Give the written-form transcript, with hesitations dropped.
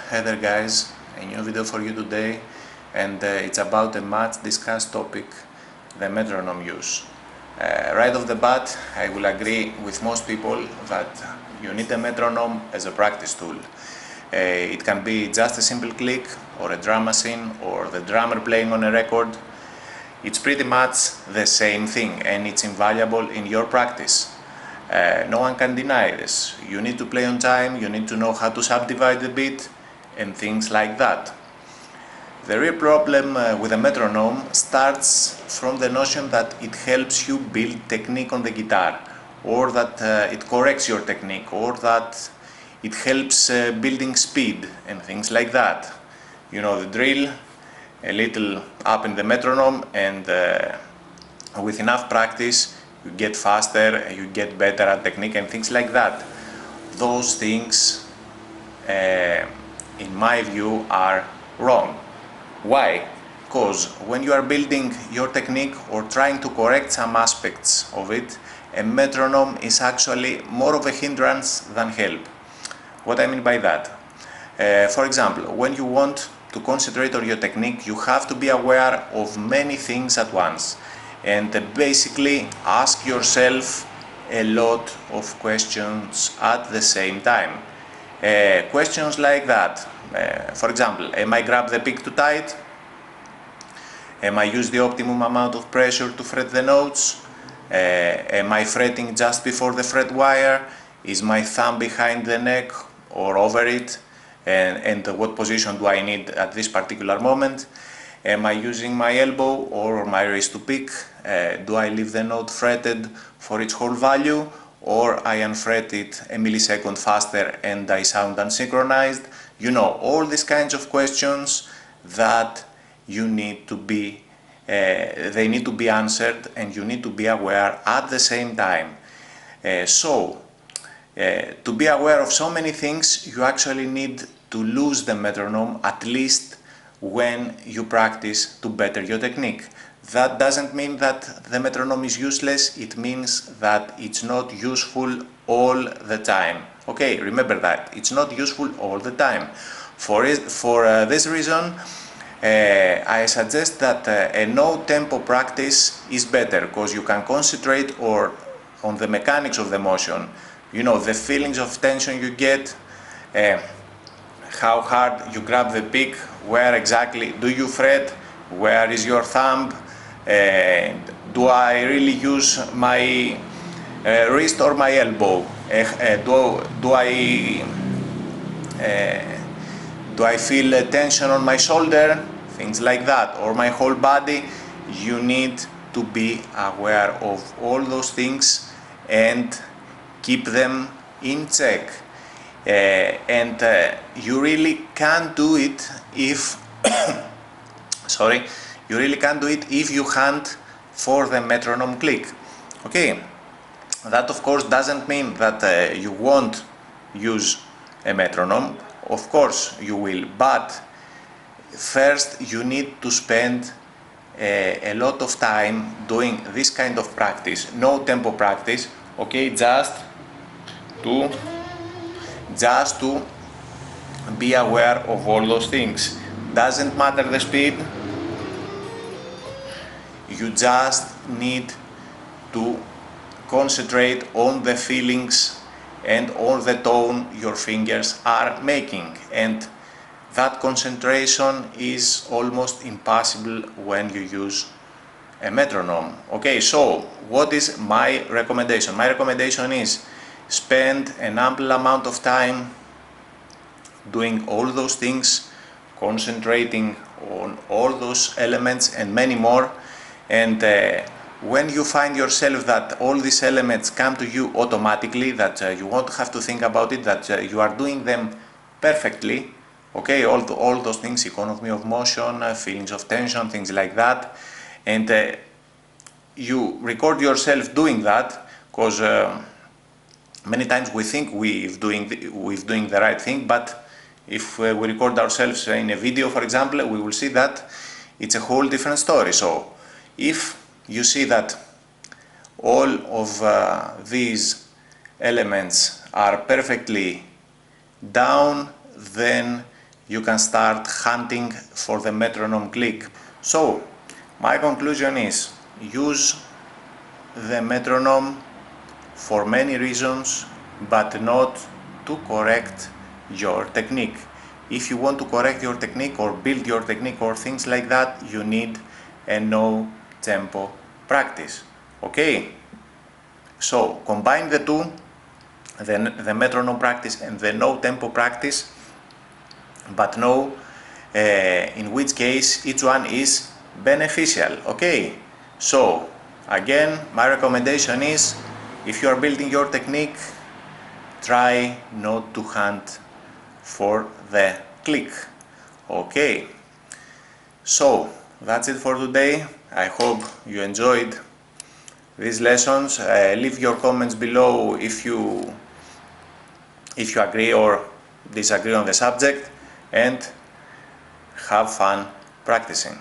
Hey there guys, a new video for you today, and it's about a much discussed topic, the metronome use. Right off the bat, I will agree with most people that you need a metronome as a practice tool. It can be just a simple click, or a drum machine, or the drummer playing on a record. It's pretty much the same thing, and it's invaluable in your practice. No one can deny this. You need to play on time, you need to know how to subdivide the beat, and things like that. The real problem with a metronome starts from the notion that it helps you build technique on the guitar, or that it corrects your technique, or that it helps building speed and things like that. You know the drill, a little up in the metronome, and with enough practice you get faster, you get better at technique and things like that. Those things, in my view, are wrong. Why? Because when you are building your technique or trying to correct some aspects of it, a metronome is actually more of a hindrance than help. What I mean by that? For example, when you want to concentrate on your technique, you have to be aware of many things at once, and basically ask yourself a lot of questions at the same time. Questions like that. For example, am I grab the pick too tight? Am I use the optimum amount of pressure to fret the notes? Am I fretting just before the fret wire? Is my thumb behind the neck or over it? And what position do I need at this particular moment? Am I using my elbow or my wrist to pick? Do I leave the note fretted for its whole value, or I unfret it a millisecond faster and I sound unsynchronized? You know, all these kinds of questions that you need to be, they need to be answered, and you need to be aware at the same time. To be aware of so many things, you actually need to lose the metronome, at least when you practice to better your technique. That doesn't mean that the metronome is useless, it means that it's not useful all the time. Okay, remember that, it's not useful all the time. For this reason, I suggest that a no-tempo practice is better, because you can concentrate on the mechanics of the motion. You know, the feelings of tension you get, how hard you grab the pick, where exactly do you fret, where is your thumb, do I really use my wrist or my elbow, do I feel tension on my shoulder, things like that, or my whole body. You need to be aware of all those things and keep them in check. You really can't do it if you really can't do it if you hunt for the metronome click. Okay, that of course doesn't mean that you won't use a metronome. Of course you will, but first you need to spend a lot of time doing this kind of practice, no tempo practice. Okay, just to be aware of all those things. Doesn't matter the speed, you just need to concentrate on the feelings and on the tone your fingers are making, and that concentration is almost impossible when you use a metronome. Okay, so what is my recommendation? My recommendation is spend an ample amount of time doing all those things, concentrating on all those elements and many more, and when you find yourself that all these elements come to you automatically, that you won't have to think about it, that you are doing them perfectly, okay, all those things, economy of motion, feelings of tension, things like that, and you record yourself doing that, because many times we think we're doing the right thing, but if we record ourselves in a video, for example, we will see that it's a whole different story. So if you see that all of these elements are perfectly down, then you can start hunting for the metronome click. So, my conclusion is, use the metronome for many reasons, but not to correct your technique. If you want to correct your technique or build your technique or things like that, you need a no tempo practice. Okay? So combine the two, the metronome practice and the no tempo practice, but know in which case each one is beneficial. Okay? So again, my recommendation is, if you are building your technique, try not to hunt for the click. Okay, so that's it for today. I hope you enjoyed these lessons. Leave your comments below if you agree or disagree on the subject, and have fun practicing.